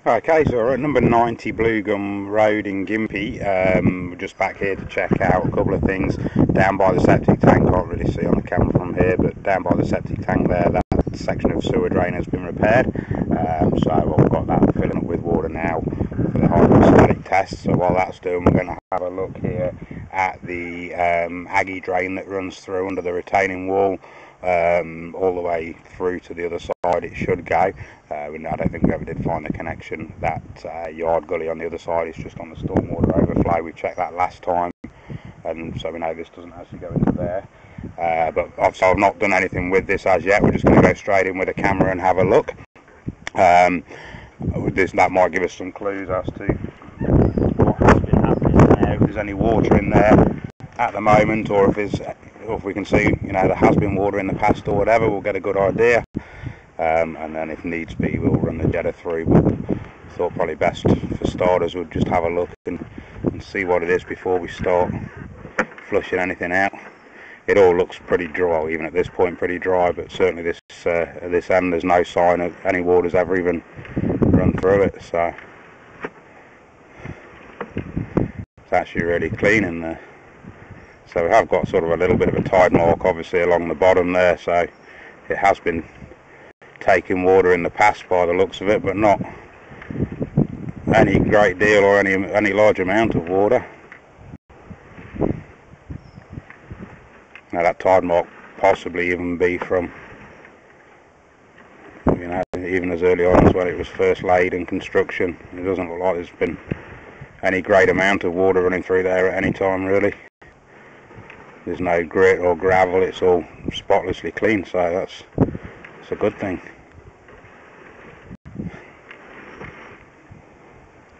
Okay, so we're at number 90 Blue Gum Road in Gympie. We're just back here to check out a couple of things down by the septic tank. Can't really see on the camera from here, but down by the septic tank there, that section of sewer drain has been repaired. So I've got that filling up with water now for the hydrostatic test. So while that's doing, we're going to have a look here at the Aggie drain that runs through under the retaining wall. All the way through to the other side it should go. I don't think we ever did find the connection. That yard gully on the other side is just on the stormwater overflow. We checked that last time, and so we know this doesn't actually go into there. But obviously I've not done anything with this as yet. We're just going to go straight in with a camera and have a look. That might give us some clues as to what has been happening there, if there's any water in there at the moment, or if we can see, there has been water in the past or whatever. We'll get a good idea, and then if needs be, we'll run the jetter through. But I thought probably best for starters we'll just have a look and see what it is before we start flushing anything out. It all looks pretty dry, even at this point pretty dry, but certainly this end there's no sign of any water's ever even run through it, so it's actually really clean in there. So we have got sort of a little bit of a tide mark obviously along the bottom there, so it has been taking water in the past by the looks of it, but not any great deal or any large amount of water. Now that tide mark possibly even be from, even as early on as when it was first laid in construction. It doesn't look like there's been any great amount of water running through there at any time really. There's no grit or gravel, it's all spotlessly clean, so that's a good thing.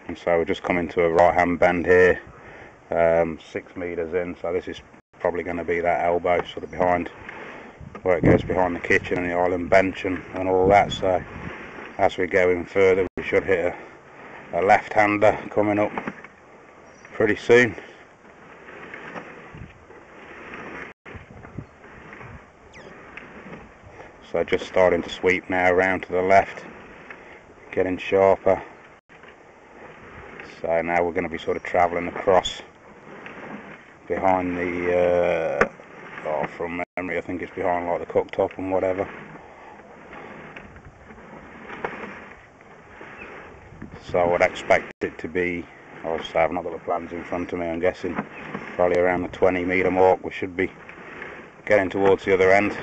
And so we're just coming to a right hand bend here, 6 metres in, so this is probably going to be that elbow sort of behind where it goes behind the kitchen and the island bench and all that. So as we go in further we should hit a left-hander coming up pretty soon. So just starting to sweep now around to the left, getting sharper. So now we're going to be sort of travelling across behind the, from memory I think it's behind like the cooktop and whatever. So I would expect it to be, obviously I've not got the plans in front of me, I'm guessing probably around the 20 metre mark we should be getting towards the other end.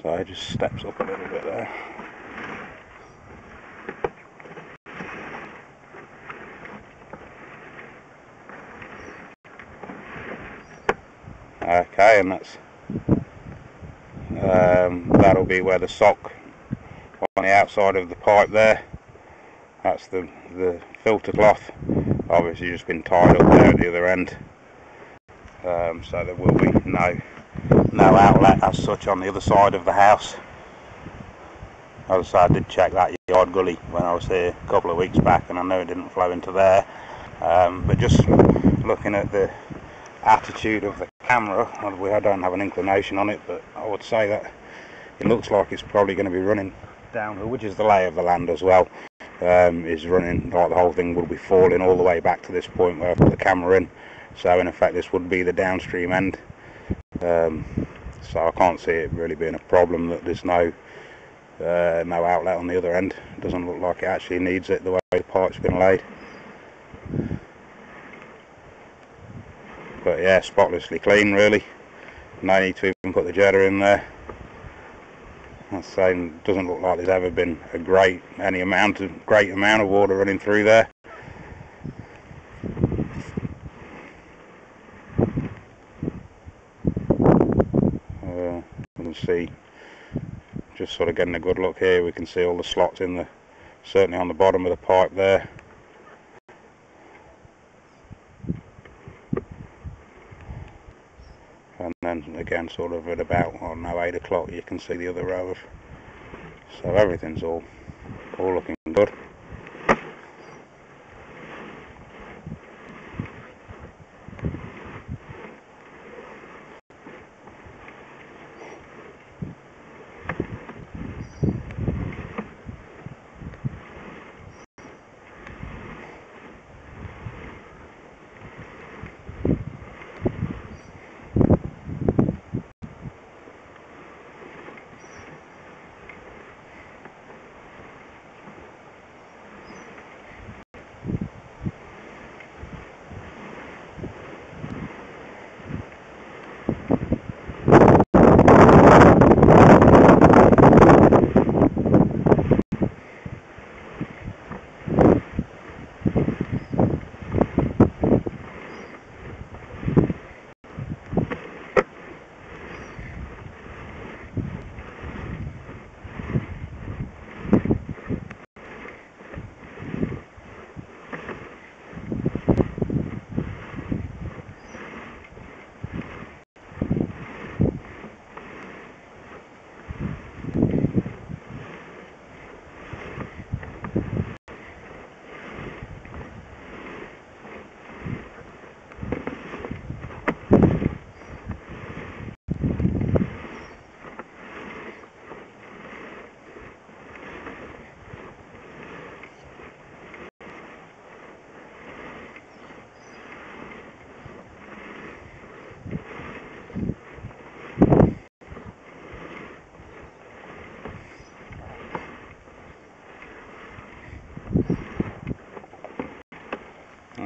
So it just steps up a little bit there. Okay, and that'll be where the sock on the outside of the pipe there. That's the filter cloth. Obviously just been tied up there at the other end. So there will be no outlet as such on the other side of the house. As I say, I did check that yard gully when I was here a couple of weeks back and I know it didn't flow into there. But just looking at the attitude of the camera, I don't have an inclination on it, but I would say that it looks like it's probably going to be running downhill, which is the lay of the land as well. Is running like the whole thing will be falling all the way back to this point where I've put the camera in. So in effect this would be the downstream end. So I can't see it really being a problem that there's no outlet on the other end. It doesn't look like it actually needs it the way the pipe's been laid. But yeah, spotlessly clean really. No need to even put the jetter in there. I'm saying it doesn't look like there's ever been a great amount of water running through there. You can see, just sort of getting a good look here, we can see all the slots certainly on the bottom of the pipe there. And then again sort of at about 8 o'clock you can see the other row of, so everything's all looking good.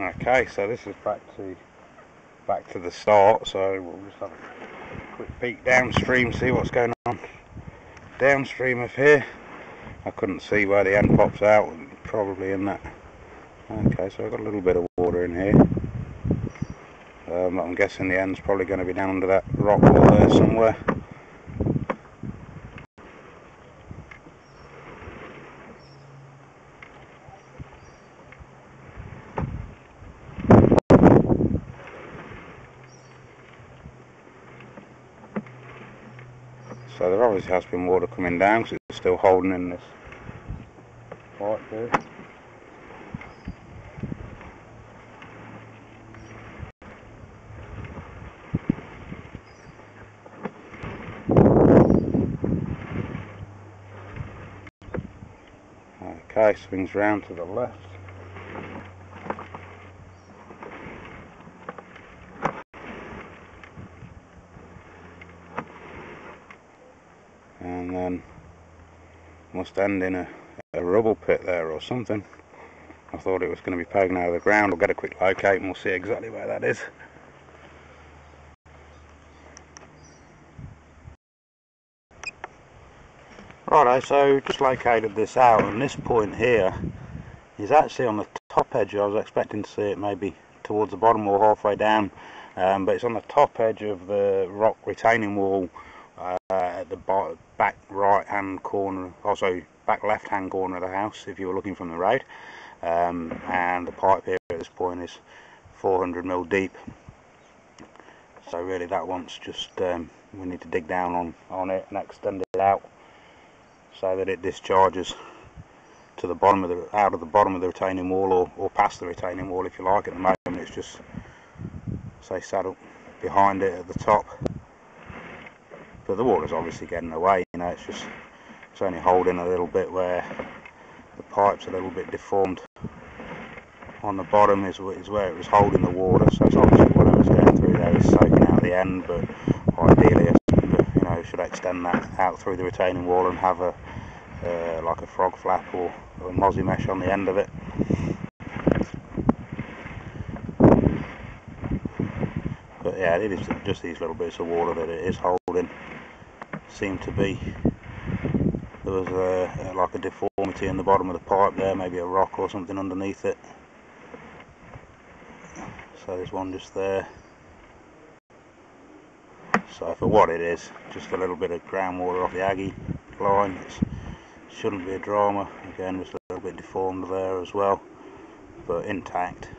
Okay, so this is back to the start, so we'll just have a quick peek downstream, see what's going on downstream of here. I couldn't see where the end pops out, probably in that. Okay, so I've got a little bit of water in here. I'm guessing the end's probably going to be down under that rock wall there somewhere. So there obviously has been water coming down because it's still holding in this pipe here. Okay, swings round to the left. And then must end in a rubble pit there or something. I thought it was going to be poking out of the ground. I'll get a quick locate and we'll see exactly where that is. Righto, so just located this out, and this point here is actually on the top edge. I was expecting to see it maybe towards the bottom or halfway down, but it's on the top edge of the rock retaining wall at the back right hand corner, also back left hand corner of the house if you were looking from the road, and the pipe here at this point is 400mm deep, so really that one's just we need to dig down on it and extend it out so that it discharges to the bottom of out of the bottom of the retaining wall, or past the retaining wall if you like. At the moment it's just, say, sat up behind it at the top, but the water's obviously getting away, you know. It's only holding a little bit where the pipe's a little bit deformed on the bottom is where it was holding the water, so it's obviously whatever's going through there is soaking out the end, but ideally should extend that out through the retaining wall and have a like a frog flap or a mozzie mesh on the end of it. But yeah, it is just these little bits of water that it is holding. Seemed to be there was like a deformity in the bottom of the pipe there, maybe a rock or something underneath it. So there's one just there. So for what it is, just a little bit of groundwater off the Aggie line. It shouldn't be a drama. Again, just a little bit deformed there as well, but intact.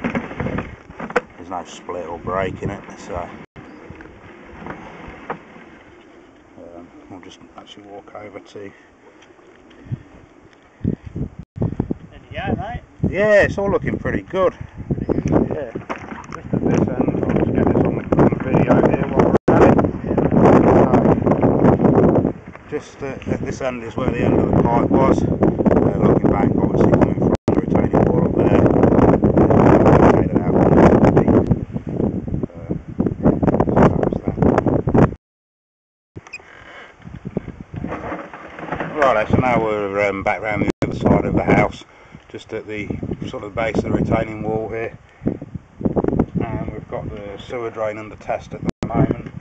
There's no split or break in it, so we'll just actually walk over to. There you go, mate. Yeah, it's all looking pretty good. Yeah. Just at this end, I'll just get this on the video here while we're at it. Just at this end is where the end of the pipe was. Looking back, obviously coming from the retaining wall up there. Made it out Right, so now we're back round the other side of the house, just at the sort of base of the retaining wall here. And we've got the sewer drain under test at the moment,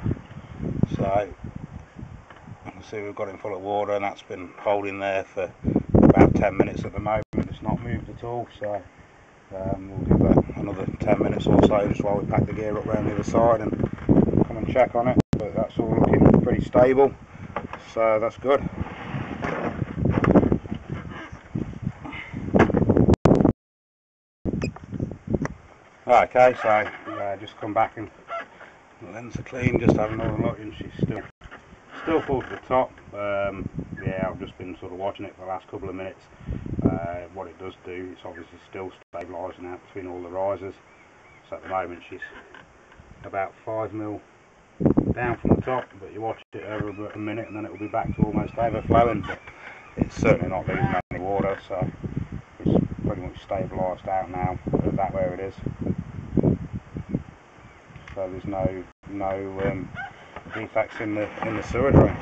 so you can see we've got it full of water, and that's been holding there for about 10 minutes at the moment. It's not moved at all, so we'll give that another 10 minutes or so just while we pack the gear up round the other side and come and check on it. But that's all looking pretty stable, so that's good. Okay, so just come back and the lens are clean, just have another look, and she's still full to the top. Yeah, I've just been sort of watching it for the last couple of minutes. What it does do, it's obviously still stabilising out between all the risers. So at the moment she's about 5mm down from the top, but you watch it over about a minute and then it will be back to almost overflowing, but it's certainly not losing any water, so it's pretty much stabilised out now at that where it is. So there's no defects in the sewer drain.